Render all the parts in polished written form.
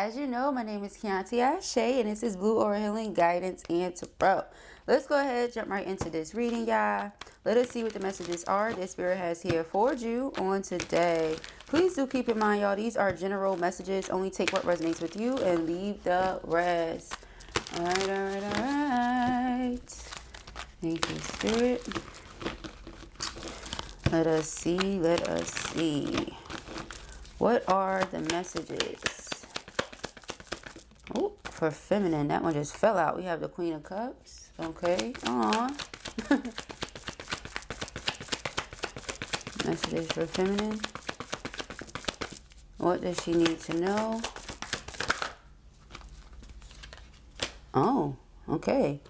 As you know, my name is Kianti Ayshea, and this is Blue Aura Healing Guidance and Tarot. Let's go ahead, jump right into this reading, y'all. Let us see what the messages are that Spirit has here for you on today. Please do keep in mind, y'all, these are general messages. Only take what resonates with you and leave the rest. All right, all right, all right. Thank you, Spirit. Let us see, let us see. What are the messages? Oh, for feminine, that one just fell out. We have the Queen of Cups. Okay. Aww. Messages for feminine. What does she need to know? Oh, okay.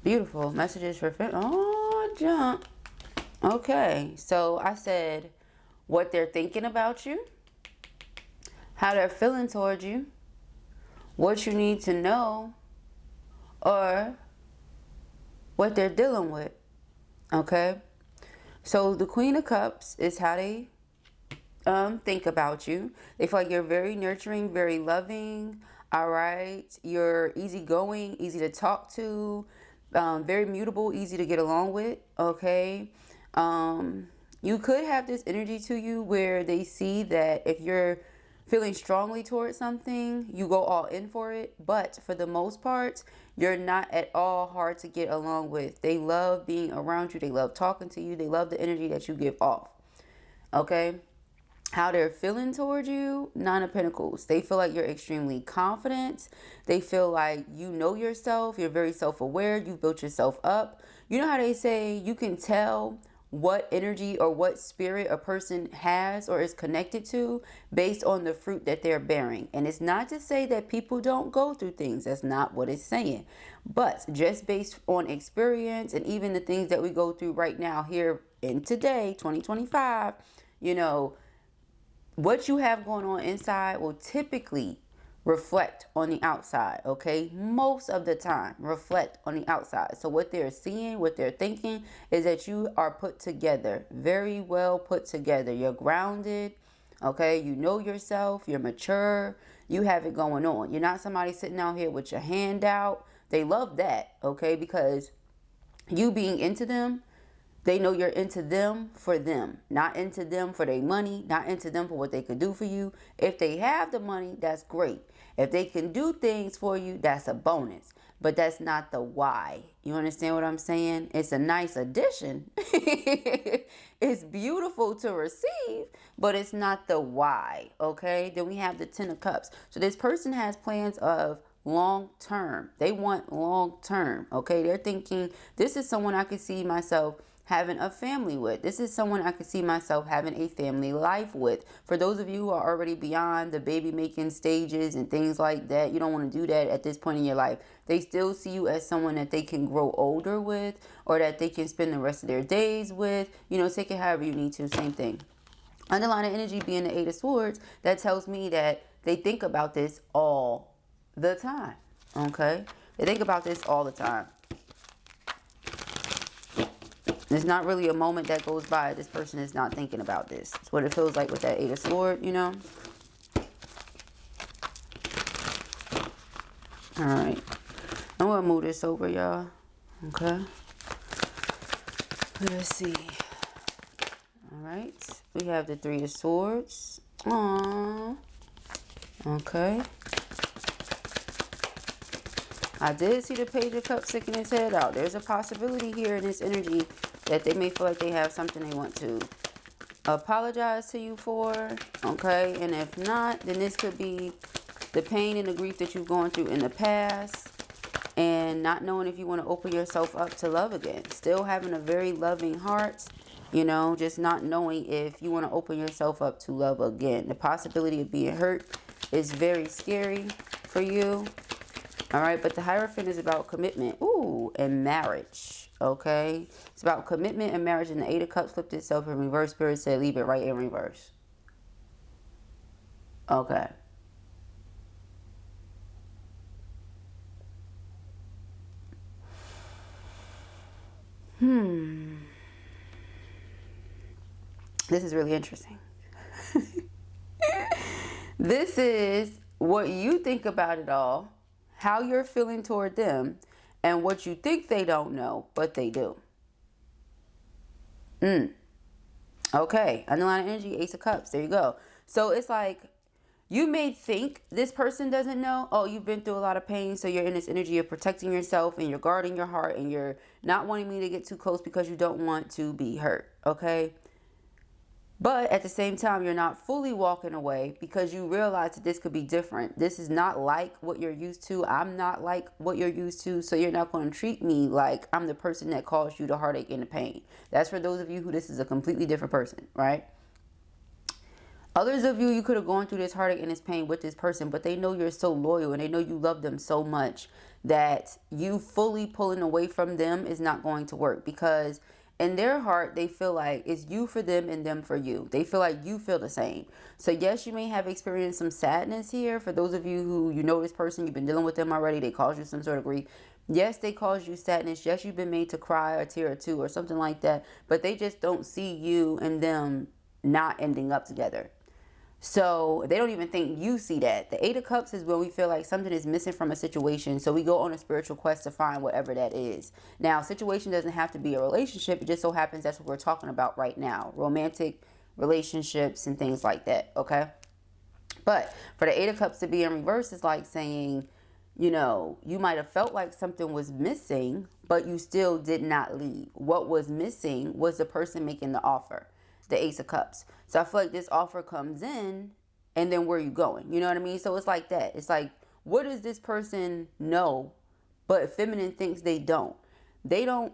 Beautiful. Messages for feminine. Oh, jump. Okay. So I said what they're thinking about you, how they're feeling towards you, what you need to know, or what they're dealing with. Okay, so the Queen of Cups is how they think about you. They feel like you're very nurturing, very loving. All right, you're easygoing, easy to talk to, very mutable, easy to get along with. Okay, you could have this energy to you where they see that if you're feeling strongly towards something, you go all in for it. But for the most part, you're not at all hard to get along with. They love being around you. They love talking to you. They love the energy that you give off. Okay. How they're feeling towards you, Nine of Pentacles. They feel like you're extremely confident. They feel like you know yourself. You're very self-aware. You've built yourself up. You know how they say you can tell what energy or what spirit a person has or is connected to based on the fruit that they're bearing. And it's not to say that people don't go through things. That's not what it's saying. But just based on experience and even the things that we go through right now here in today, 2025, you know, what you have going on inside will typically reflect on the outside. Okay, most of the time reflect on the outside. So what they're seeing, what they're thinking is that you are put together, very well put together. You're grounded. Okay, you know yourself, you're mature, you have it going on. You're not somebody sitting out here with your hand out. They love that. Okay, because you being into them, they know you're into them for them, not into them for their money, not into them for what they could do for you. If they have the money, that's great. If they can do things for you, that's a bonus. But that's not the why. You understand what I'm saying? It's a nice addition. It's beautiful to receive, but it's not the why. Okay? Then we have the Ten of Cups. So this person has plans of long term. They want long term. Okay? They're thinking, this is someone I could see myself having a family with. This is someone I could see myself having a family life with. For those of you who are already beyond the baby making stages and things like that, you don't want to do that at this point in your life. They still see you as someone that they can grow older with, or that they can spend the rest of their days with. You know, take it however you need to. Same thing. Underlying energy being the Eight of Swords, that tells me that they think about this all the time. Okay? They think about this all the time. There's not really a moment that goes by this person is not thinking about this. It's what it feels like with that Eight of Swords, you know. Alright. I'm going to move this over, y'all. Okay. Let's see. Alright. We have the Three of Swords. Aww. Okay. I did see the Page of Cups sticking his head out. There's a possibility here in this energy that they may feel like they have something they want to apologize to you for. Okay, and if not, then this could be the pain and the grief that you've gone through in the past and not knowing if you want to open yourself up to love again. Still having a very loving heart, you know, just not knowing if you want to open yourself up to love again. The possibility of being hurt is very scary for you. All right, but the Hierophant is about commitment. Ooh, and marriage. Okay, it's about commitment and marriage. And the Eight of Cups flipped itself in reverse. Spirit said, leave it right in reverse. Okay. This is really interesting. This is what you think about it all, how you're feeling toward them, and what you think they don't know, but they do. Okay, underlying energy, Ace of Cups. There you go. So it's like you may think this person doesn't know. Oh, you've been through a lot of pain, so you're in this energy of protecting yourself and you're guarding your heart and you're not wanting me to get too close because you don't want to be hurt. Okay. But at the same time, you're not fully walking away because you realize that this could be different. This is not like what you're used to. I'm not like what you're used to. So you're not going to treat me like I'm the person that caused you the heartache and the pain. That's for those of you who this is a completely different person, right? Others of you could have gone through this heartache and this pain with this person, but they know you're so loyal and they know you love them so much that you fully pulling away from them is not going to work, because in their heart, they feel like it's you for them and them for you. They feel like you feel the same. So yes, you may have experienced some sadness here. For those of you who you know this person, you've been dealing with them already, they caused you some sort of grief. Yes, they caused you sadness. Yes, you've been made to cry or tear or two or something like that. But they just don't see you and them not ending up together. So they don't even think you see that. The Eight of Cups is when we feel like something is missing from a situation. So we go on a spiritual quest to find whatever that is. Now, situation doesn't have to be a relationship. It just so happens that's what we're talking about right now. Romantic relationships and things like that. Okay. But for the Eight of Cups to be in reverse is like saying, you know, you might have felt like something was missing, but you still did not leave. What was missing was the person making the offer. The Ace of Cups. So I feel like this offer comes in and then where are you going? You know what I mean? So it's like that. It's like, what does this person know, but feminine thinks they don't? They don't,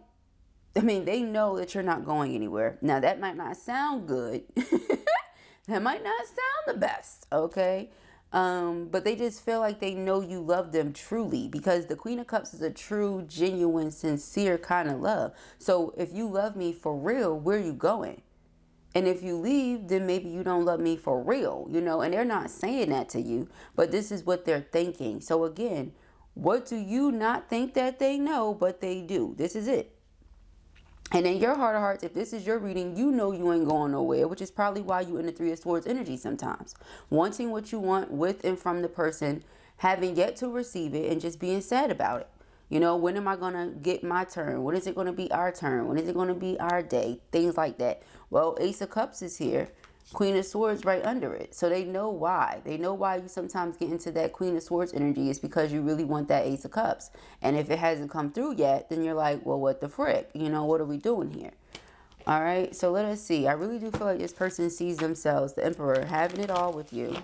I mean, they know that you're not going anywhere. Now that might not sound good. That might not sound the best. Okay. But they just feel like they know you love them truly, because the Queen of Cups is a true, genuine, sincere kind of love. So if you love me for real, where are you going? And if you leave, then maybe you don't love me for real, you know, and they're not saying that to you, but this is what they're thinking. So again, what do you not think that they know, but they do? This is it. And in your heart of hearts, if this is your reading, you know you ain't going nowhere, which is probably why you in the Three of Swords energy sometimes. Wanting what you want with and from the person, having yet to receive it, and just being sad about it. You know, when am I going to get my turn? When is it going to be our turn? When is it going to be our day? Things like that. Well, Ace of Cups is here. Queen of Swords right under it. So they know why. They know why you sometimes get into that Queen of Swords energy is because you really want that Ace of Cups. And if it hasn't come through yet, then you're like, well, what the frick? You know, what are we doing here? All right. So let us see. I really do feel like this person sees themselves, the Emperor, having it all with you.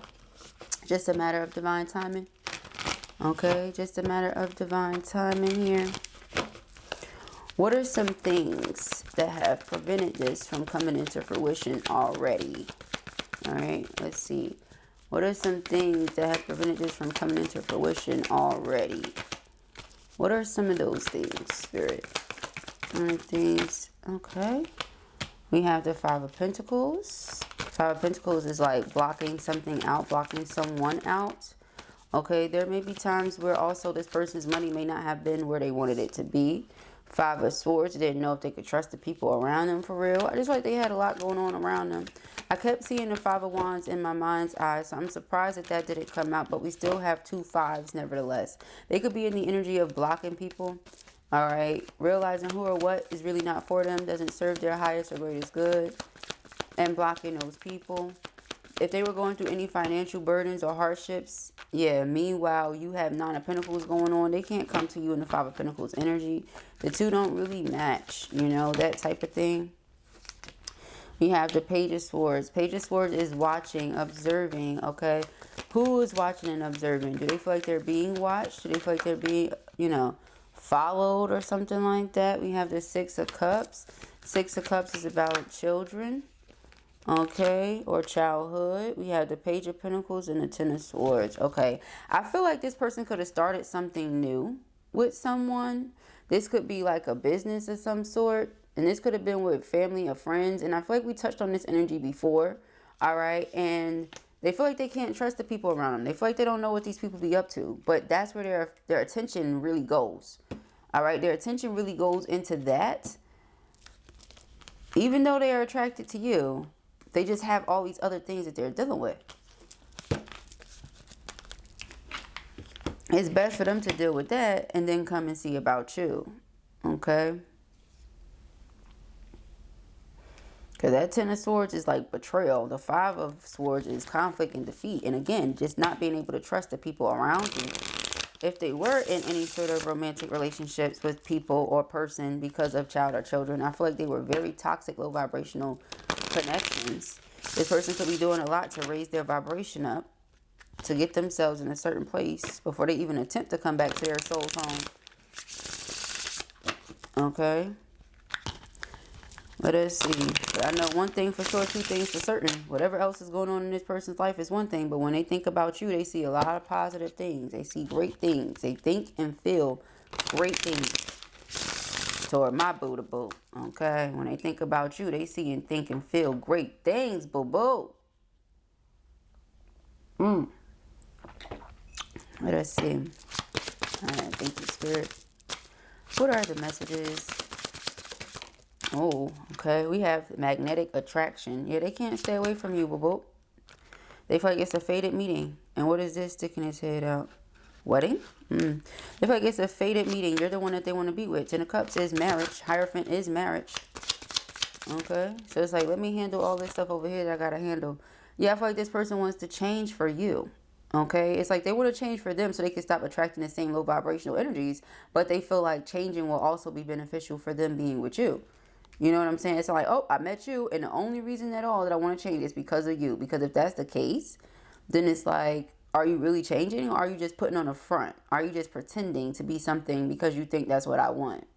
Just a matter of divine timing. Okay, just a matter of divine timing here. What are some things that have prevented this from coming into fruition already? All right, let's see. What are some things that have prevented this from coming into fruition already? What are some of those things, Spirit? Things, okay. We have the Five of Pentacles. Five of Pentacles is like blocking something out, blocking someone out. Okay, there may be times where also this person's money may not have been where they wanted it to be. Five of Swords, didn't know if they could trust the people around them for real. I just feel like they had a lot going on around them. I kept seeing the Five of Wands in my mind's eye, so I'm surprised that didn't come out, but we still have two fives nevertheless. They could be in the energy of blocking people, all right? Realizing who or what is really not for them, doesn't serve their highest or greatest good, and blocking those people. If they were going through any financial burdens or hardships, yeah, meanwhile, you have Nine of Pentacles going on. They can't come to you in the Five of Pentacles energy. The two don't really match, you know, that type of thing. We have the Page of Swords. Page of Swords is watching, observing, okay? Who is watching and observing? Do they feel like they're being watched? Do they feel like they're being, you know, followed or something like that? We have the Six of Cups. Six of Cups is about children. Okay, or childhood. We have the Page of Pentacles and the Ten of Swords. Okay, I feel like this person could have started something new with someone. This could be like a business of some sort, and this could have been with family or friends. And I feel like we touched on this energy before. All right, and they feel like they can't trust the people around them. They feel like they don't know what these people be up to, but that's where their attention really goes. All right, their attention really goes into that. Even though they are attracted to you, they just have all these other things that they're dealing with. it's best for them to deal with that and then come and see about you. Okay? Because that Ten of Swords is like betrayal. The Five of Swords is conflict and defeat. And again, just not being able to trust the people around you. If they were in any sort of romantic relationships with people or person because of child or children, I feel like they were very toxic, low vibrational connections. This person could be doing a lot to raise their vibration up, to get themselves in a certain place before they even attempt to come back to their soul's home. Okay? Let us see. But I know one thing for sure, two things for certain. Whatever else is going on in this person's life is one thing, but when they think about you, they see a lot of positive things. They see great things. They think and feel great things toward my boo-to-boo. Okay? When they think about you, they see and think and feel great things, boo-boo. Let us see. Alright, thank you, Spirit. What are the messages? Oh, okay. We have magnetic attraction. Yeah, they can't stay away from you, boo-boo. They feel like it's a fated meeting. And what is this sticking his head out? Wedding? They feel like it's a fated meeting. You're the one that they want to be with. Ten of Cups is marriage. Hierophant is marriage. Okay? So it's like, let me handle all this stuff over here that I gotta handle. Yeah, I feel like this person wants to change for you. Okay? It's like they want to change for them so they can stop attracting the same low vibrational energies. But they feel like changing will also be beneficial for them being with you. You know what I'm saying? It's like, oh, I met you, and the only reason at all that I want to change is because of you. Because if that's the case, then it's like, are you really changing, or are you just putting on a front? Are you just pretending to be something because you think that's what I want?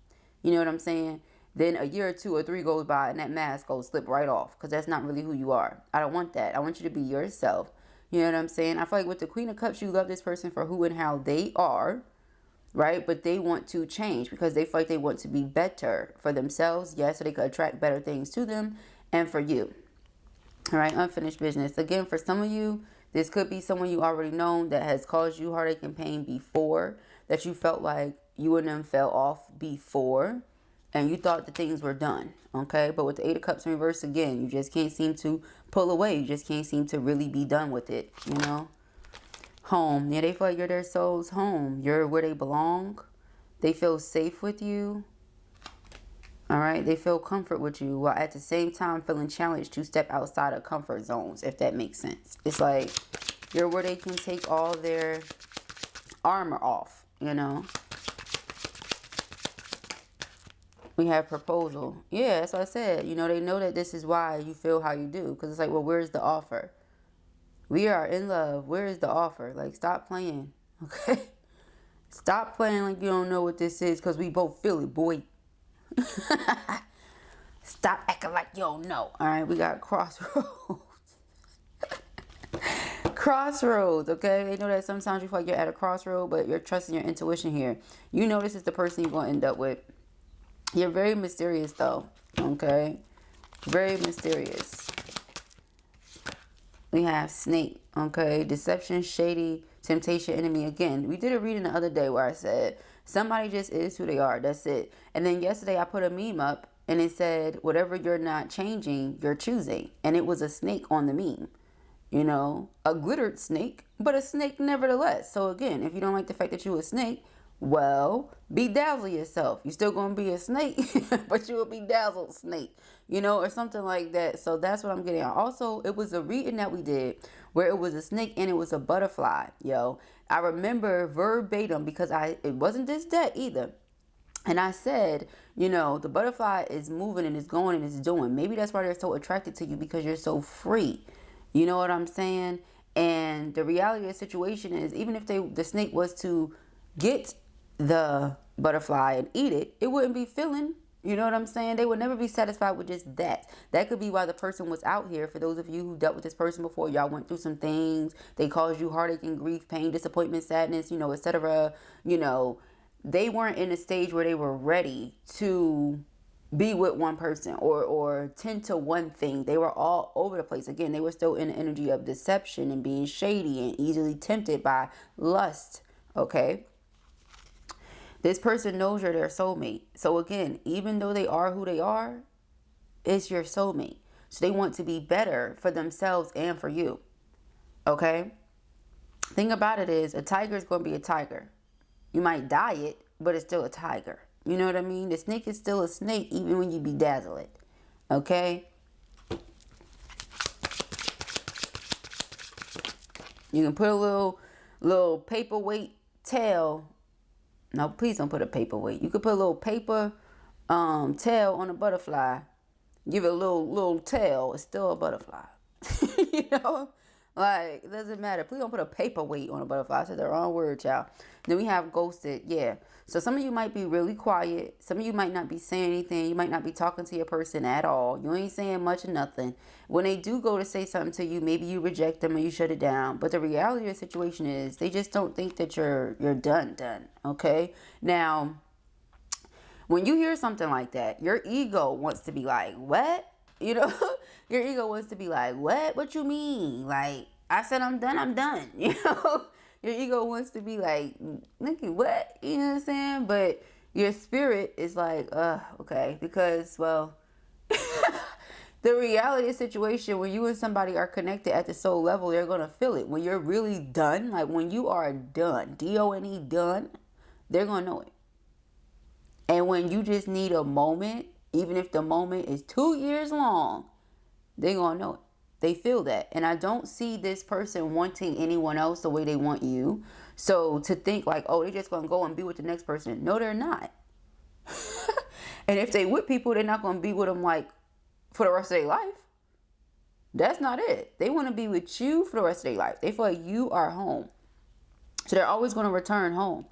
You know what I'm saying? Then a year or 2 or 3 goes by, and that mask goes slip right off, because that's not really who you are. I don't want that. I want you to be yourself. You know what I'm saying? I feel like with the Queen of Cups, you love this person for who and how they are. Right? But they want to change because they feel like they want to be better for themselves. Yes, so they could attract better things to them and for you. All right, unfinished business. Again, for some of you, this could be someone you already know that has caused you heartache and pain before, that you felt like you and them fell off before, and you thought that things were done. Okay, but with the Eight of Cups in reverse, again, you just can't seem to pull away. You just can't seem to really be done with it, you know? Home. Yeah, they feel like you're their soul's home. You're where they belong. They feel safe with you. All right. They feel comfort with you while at the same time feeling challenged to step outside of comfort zones, if that makes sense. It's like you're where they can take all their armor off, you know. We have proposal. Yeah, that's what I said. You know, they know that this is why you feel how you do. Because it's like, well, where's the offer? We are in love. Where is the offer? Like, stop playing, okay? Stop playing like you don't know what this is because we both feel it, boy. Stop acting like you don't know. All right, we got crossroads. Crossroads, okay? They know that sometimes you feel like you're at a crossroad, but you're trusting your intuition here. You know this is the person you're going to end up with. You're very mysterious, though, okay? Very mysterious. We have snake, okay? Deception, shady, temptation, enemy. Again, we did a reading the other day where I said, somebody just is who they are. That's it. And then yesterday I put a meme up and it said, whatever you're not changing, you're choosing. And it was a snake on the meme. You know, a glittered snake, but a snake nevertheless. So again, if you don't like the fact that you're a snake, well, bedazzle yourself. You're still going to be a snake, but you will be dazzled snake, you know, or something like that. So that's what I'm getting at. Also, it was a reading that we did where it was a snake and it was a butterfly, yo. I remember verbatim because it wasn't this deck either. And I said, you know, the butterfly is moving and it's going and it's doing. Maybe that's why they're so attracted to you, because you're so free. You know what I'm saying? And the reality of the situation is, even if the snake was to get the butterfly and eat it, it wouldn't be filling. You know what I'm saying? They would never be satisfied with just that. That could be why the person was out here. For those of you who dealt with this person before, y'all went through some things. They caused you heartache and grief, pain, disappointment, sadness, you know, etc. You know, they weren't in a stage where they were ready to be with one person or tend to one thing. They were all over the place. Again, they were still in the energy of deception and being shady and easily tempted by lust. Okay? This person knows you're their soulmate. So again, even though they are who they are, it's your soulmate. So they want to be better for themselves and for you. Okay? Thing about it is, a tiger is going to be a tiger. You might dye it, but it's still a tiger. You know what I mean? The snake is still a snake even when you bedazzle it. Okay? You can put a little paperweight tail. No, please don't put a paperweight. You could put a little paper tail on a butterfly. Give it a little tail. It's still a butterfly. You know? Like, it doesn't matter. Please don't put a paperweight on a butterfly. I said the wrong word, child. Then we have ghosted. Yeah. So some of you might be really quiet. Some of you might not be saying anything. You might not be talking to your person at all. You ain't saying much or nothing. When they do go to say something to you, maybe you reject them or you shut it down. But the reality of the situation is they just don't think that you're done. Okay? Now, when you hear something like that, your ego wants to be like, what? You know, your ego wants to be like, what you mean? Like, I said I'm done. You know, your ego wants to be like, nigga, what? You know what I'm saying? But your spirit is like, okay, because, well, the reality of the situation, when you and somebody are connected at the soul level, they're going to feel it. When you're really done, like when you are done, D-O-N-E, done, they're going to know it. And when you just need a moment, even if the moment is 2 years long, they're going to know it. They feel that. And I don't see this person wanting anyone else the way they want you. So to think like, oh, they're just going to go and be with the next person. No, they're not. And if they with people, they're not going to be with them like for the rest of their life. That's not it. They want to be with you for the rest of their life. They feel like you are home. So they're always going to return home.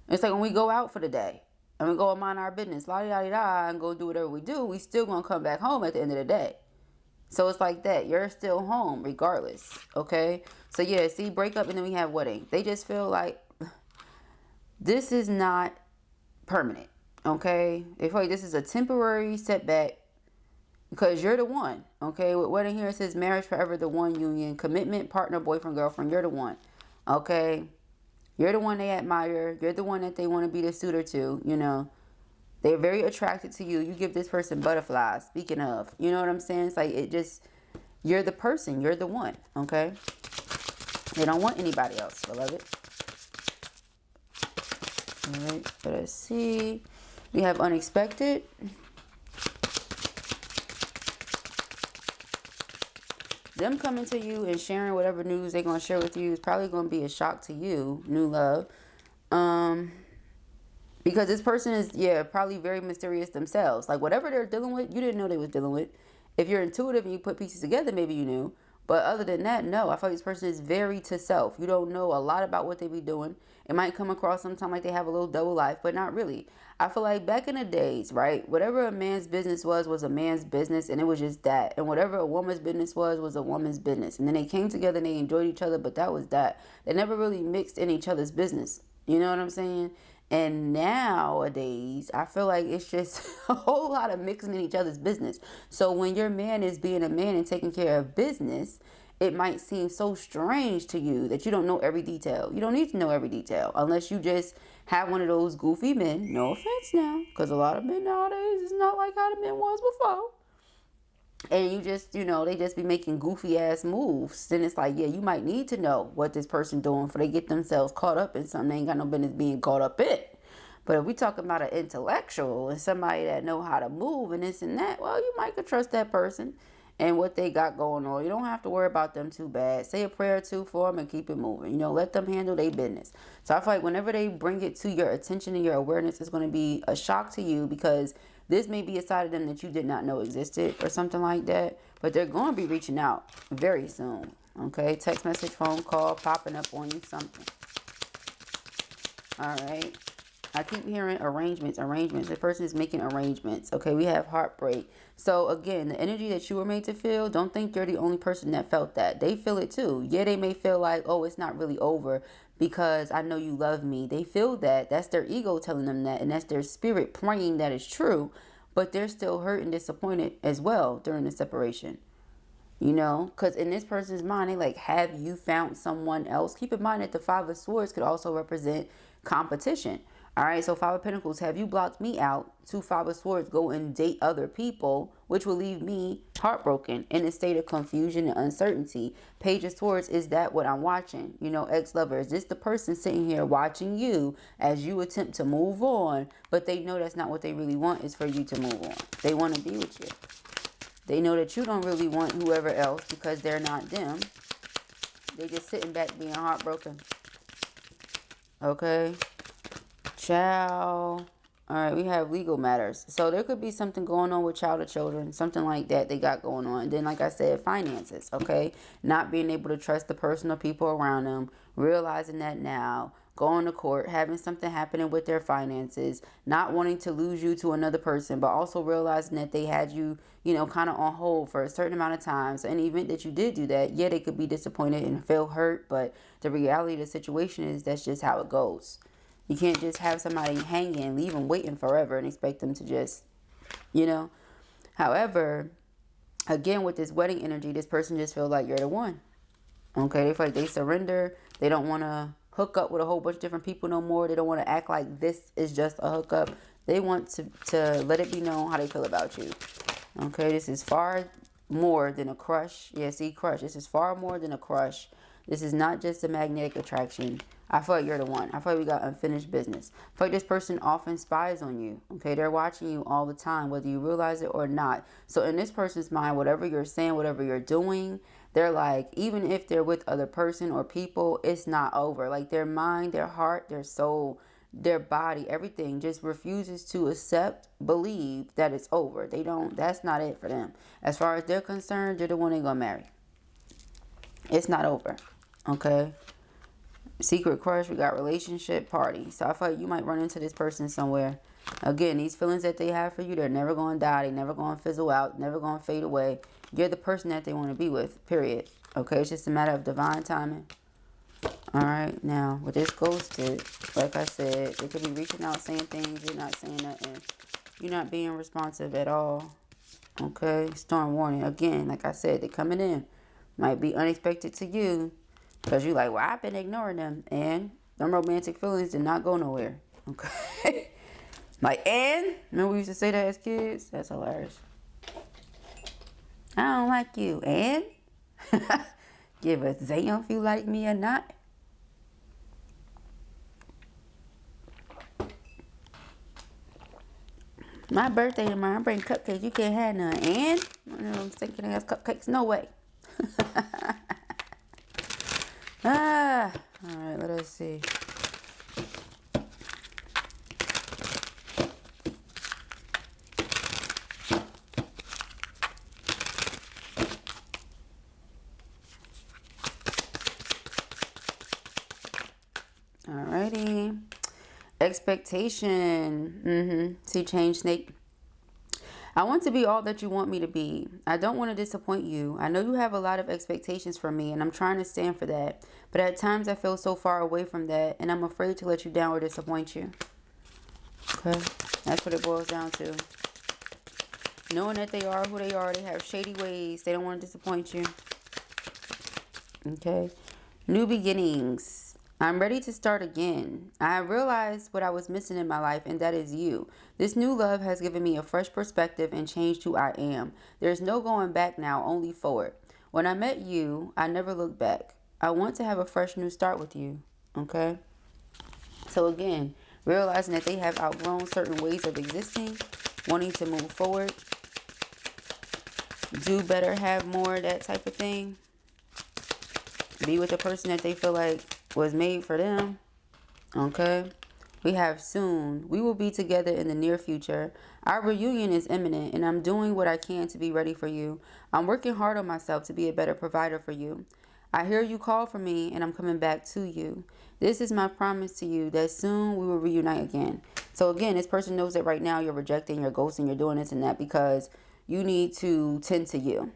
It's like when we go out for the day. And we go and mind our business, la-di-da-di-da, and go do whatever we do, we still gonna come back home at the end of the day. So it's like that. You're still home regardless, okay? So yeah, see, break up and then we have wedding. They just feel like this is not permanent, okay? They feel like this is a temporary setback because you're the one, okay? With wedding here, it says marriage forever, the one union, commitment, partner, boyfriend, girlfriend, you're the one, okay? You're the one they admire. You're the one that they want to be the suitor to, you know. They're very attracted to you. You give this person butterflies, speaking of. You know what I'm saying? It's like it just, you're the person. You're the one, okay? They don't want anybody else, beloved. All right, so let's see. We have unexpected. Them coming to you and sharing whatever news they're going to share with you is probably going to be a shock to you, new love. Because this person is, yeah, probably very mysterious themselves. Like whatever they're dealing with, you didn't know they was dealing with. If you're intuitive and you put pieces together, maybe you knew. But other than that, no. I feel like this person is very to self. You don't know a lot about what they be doing. It might come across sometime like they have a little double life, but not really. I feel like back in the days, right? Whatever a man's business was a man's business, and it was just that. And whatever a woman's business was a woman's business. And then they came together and they enjoyed each other, but that was that. They never really mixed in each other's business. You know what I'm saying? And nowadays, I feel like it's just a whole lot of mixing in each other's business. So when your man is being a man and taking care of business, it might seem so strange to you that you don't know every detail. You don't need to know every detail unless you just have one of those goofy men. No offense now, because a lot of men nowadays is not like how the men was before. And you just, you know, they just be making goofy ass moves. Then it's like, yeah, you might need to know what this person doing before they get themselves caught up in something they ain't got no business being caught up in. But if we talking about an intellectual and somebody that know how to move and this and that, well, you might could trust that person and what they got going on. You don't have to worry about them too bad. Say a prayer or two for them and keep it moving. You know, let them handle their business. So I feel like whenever they bring it to your attention and your awareness, it's going to be a shock to you because this may be a side of them that you did not know existed or something like that. But they're going to be reaching out very soon. Okay? Text message, phone call, popping up on you, something. All right? I keep hearing arrangements. The person is making arrangements. Okay, we have heartbreak. So again, the energy that you were made to feel, don't think you're the only person that felt that. They feel it too. Yeah, they may feel like, oh, it's not really over because I know you love me. They feel that. That's their ego telling them that. And that's their spirit praying that it's true. But they're still hurt and disappointed as well during the separation. You know, because in this person's mind, they like, have you found someone else? Keep in mind that the Five of Swords could also represent competition. All right, so Five of Pentacles, have you blocked me out? Two Five of Swords, go and date other people, which will leave me heartbroken in a state of confusion and uncertainty. Page of Swords, is that what I'm watching? You know, ex-lover, is this the person sitting here watching you as you attempt to move on, but they know that's not what they really want, is for you to move on. They want to be with you. They know that you don't really want whoever else because they're not them. They're just sitting back being heartbroken. Okay. Child. All right, we have legal matters. So there could be something going on with child or children, something like that they got going on. And then, like I said, finances, okay? Not being able to trust the person or people around them, realizing that now, going to court, having something happening with their finances, not wanting to lose you to another person, but also realizing that they had you, you know, kind of on hold for a certain amount of time. So in the event that you did do that, yeah, they could be disappointed and feel hurt, but the reality of the situation is that's just how it goes. You can't just have somebody hanging and leave them waiting forever and expect them to just, you know. However, again, with this wedding energy, this person just feels like you're the one. Okay, they feel like they surrender. They don't want to hook up with a whole bunch of different people no more. They don't want to act like this is just a hookup. They want to let it be known how they feel about you. Okay, this is far more than a crush. Yeah, see, crush. This is far more than a crush. This is not just a magnetic attraction. I feel like you're the one. I feel like we got unfinished business. I feel like this person often spies on you. Okay, they're watching you all the time, whether you realize it or not. So in this person's mind, whatever you're saying, whatever you're doing, they're like, even if they're with other person or people, it's not over. Like their mind, their heart, their soul, their body, everything just refuses to accept, believe that it's over. They don't, that's not it for them. As far as they're concerned, you're the one they're gonna marry. It's not over. Okay. Secret crush, we got relationship, party. So I feel like you might run into this person somewhere. Again, these feelings that they have for you, they're never going to die. They're never going to fizzle out, never going to fade away. You're the person that they want to be with, period. Okay, it's just a matter of divine timing. All right, now, with this ghosted, like I said, they could be reaching out, saying things, you're not saying nothing. You're not being responsive at all. Okay, storm warning. Again, like I said, they're coming in. Might be unexpected to you. Because you're like, well, I've been ignoring them. And them romantic feelings did not go nowhere. Okay? Like, and? Remember we used to say that as kids? That's hilarious. I don't like you. And? Give a damn if you like me or not. My birthday tomorrow. I'm bringing cupcakes. You can't have none. And? I'm thinking ass cupcakes. No way. All right, let us see. Alrighty. Expectation. See, change snake. I want to be all that you want me to be. I don't want to disappoint you. I know you have a lot of expectations for me, and I'm trying to stand for that. But at times I feel so far away from that, and I'm afraid to let you down or disappoint you. Okay, that's what it boils down to. Knowing that they are who they are, they have shady ways. They don't want to disappoint you. Okay, new beginnings. I'm ready to start again. I have realized what I was missing in my life, and that is you. This new love has given me a fresh perspective and changed who I am. There's no going back now, only forward. When I met you, I never looked back. I want to have a fresh new start with you. Okay? So again, realizing that they have outgrown certain ways of existing, wanting to move forward, do better, have more, that type of thing. Be with the person that they feel like was made for them. Okay, we have soon. We will be together in the near future. Our reunion is imminent, and I'm doing what I can to be ready for you. I'm working hard on myself to be a better provider for you. I hear you call for me, and I'm coming back to you. This is my promise to you that soon we will reunite again. So again, this person knows that right now you're rejecting, you're ghosting, you're doing this and that because you need to tend to you.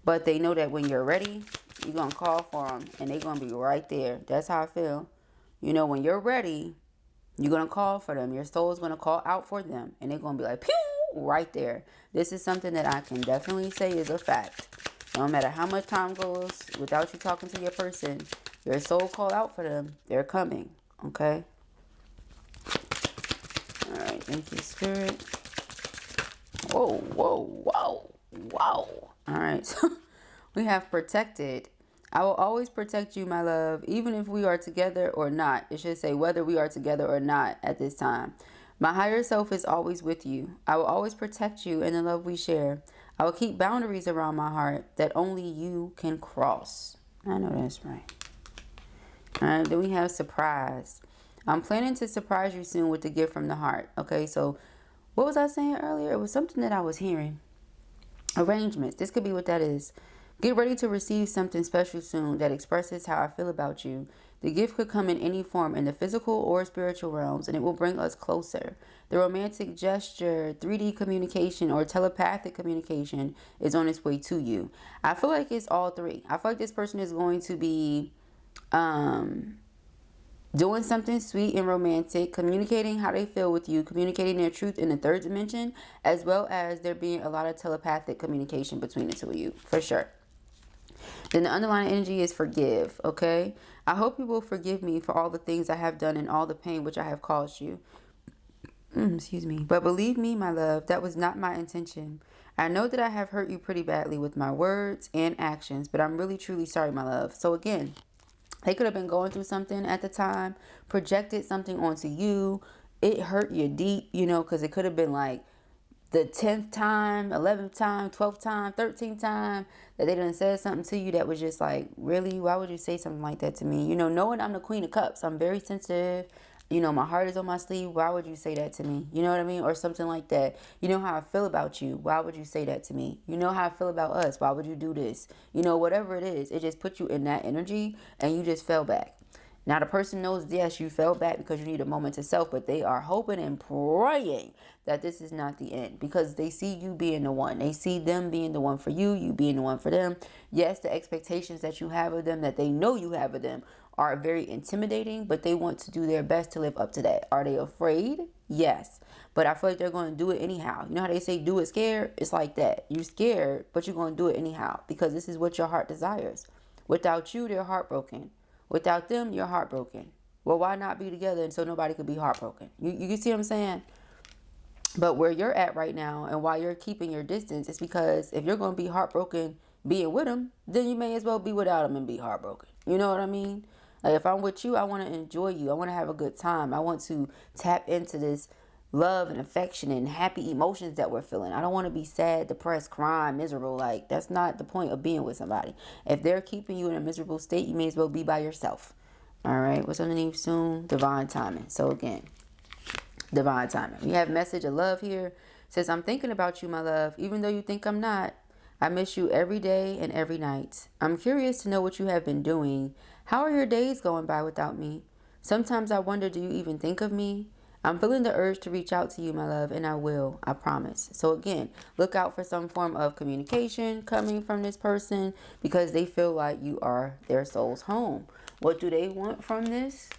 But they know that when you're ready, you're going to call for them, and they're going to be right there. That's how I feel. You know, when you're ready, you're going to call for them. Your soul is going to call out for them, and they're going to be like, pew, right there. This is something that I can definitely say is a fact. No matter how much time goes without you talking to your person, your soul call out for them. They're coming, okay? right. Thank you, Spirit. Whoa, whoa, whoa, whoa. All right. So we have protected. I will always protect you, my love, even if we are together or not. It should say whether we are together or not at this time. My higher self is always with you. I will always protect you in the love we share. I will keep boundaries around my heart that only you can cross. I know that's right. All right, then we have surprise. I'm planning to surprise you soon with the gift from the heart. Okay, so what was I saying earlier? It was something that I was hearing. Arrangements. This could be what that is. Get ready to receive something special soon that expresses how I feel about you. The gift could come in any form in the physical or spiritual realms, and it will bring us closer. The romantic gesture, 3D communication, or telepathic communication is on its way to you. I feel like it's all three. I feel like this person is going to be doing something sweet and romantic, communicating how they feel with you, communicating their truth in the third dimension, as well as there being a lot of telepathic communication between the two of you, for sure. Then the underlying energy is forgive, okay? I hope you will forgive me for all the things I have done and all the pain which I have caused you. Excuse me. But believe me, my love, that was not my intention. I know that I have hurt you pretty badly with my words and actions, but I'm really, truly sorry, my love. So again, they could have been going through something at the time, projected something onto you. It hurt you deep, you know, because it could have been like the 10th time, 11th time, 12th time, 13th time that they done said something to you that was just like, really? Why would you say something like that to me? You know, knowing I'm the Queen of Cups, I'm very sensitive. You know, my heart is on my sleeve. Why would you say that to me? You know what I mean? Or something like that. You know how I feel about you. Why would you say that to me? You know how I feel about us. Why would you do this? You know, whatever it is, it just put you in that energy and you just fell back. Now, the person knows, yes, you fell back because you need a moment to self, but they are hoping and praying that this is not the end because they see you being the one. They see them being the one for you, you being the one for them. Yes, the expectations that you have of them, that they know you have of them, are very intimidating, but they want to do their best to live up to that. Are they afraid? Yes. But I feel like they're going to do it anyhow. You know how they say do it scared? It's like that. You're scared, but you're going to do it anyhow because this is what your heart desires. Without you, they're heartbroken. Without them, you're heartbroken. Well, why not be together and so nobody could be heartbroken? You see what I'm saying? But where you're at right now and why you're keeping your distance is because if you're going to be heartbroken being with them, then you may as well be without them and be heartbroken. You know what I mean? Like if I'm with you, I want to enjoy you. I want to have a good time. I want to tap into this love and affection and happy emotions that we're feeling. I don't want to be sad, depressed, crying, miserable. Like that's not the point of being with somebody. If they're keeping you in a miserable state, you may as well be by yourself. All right. What's underneath soon? Divine timing. So again, divine timing. We have message of love here. It says, I'm thinking about you, my love, even though you think I'm not. I miss you every day and every night. I'm curious to know what you have been doing. How are your days going by without me? Sometimes I wonder, do you even think of me? I'm feeling the urge to reach out to you, my love, and I will. I promise. So again, look out for some form of communication coming from this person because they feel like you are their soul's home. What do they want from this?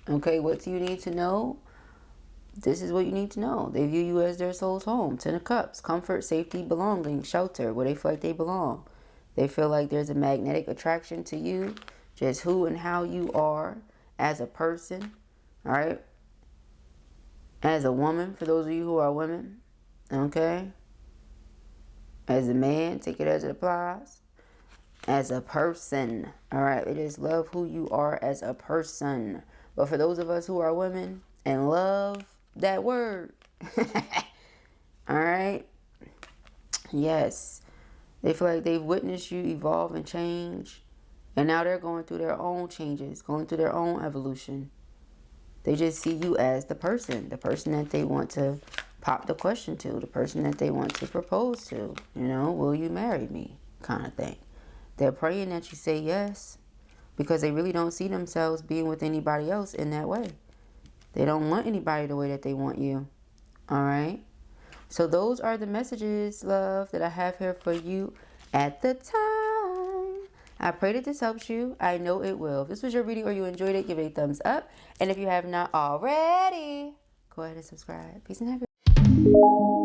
Okay, what do you need to know? This is what you need to know. They view you as their soul's home. Ten of Cups, comfort, safety, belonging, shelter, where they feel like they belong. They feel like there's a magnetic attraction to you, just who and how you are as a person, all right? As a woman, for those of you who are women, okay? As a man, take it as it applies. As a person, all right? They just love who you are as a person. But for those of us who are women and love that word, all right? Yes. They feel like they've witnessed you evolve and change. And now they're going through their own changes, going through their own evolution. They just see you as the person that they want to pop the question to, the person that they want to propose to. You know, will you marry me? Kind of thing. They're praying that you say yes because they really don't see themselves being with anybody else in that way. They don't want anybody the way that they want you. All right? So those are the messages, love, that I have here for you at the time. I pray that this helps you. I know it will. If this was your reading or you enjoyed it, give it a thumbs up. And if you have not already, go ahead and subscribe. Peace and happiness.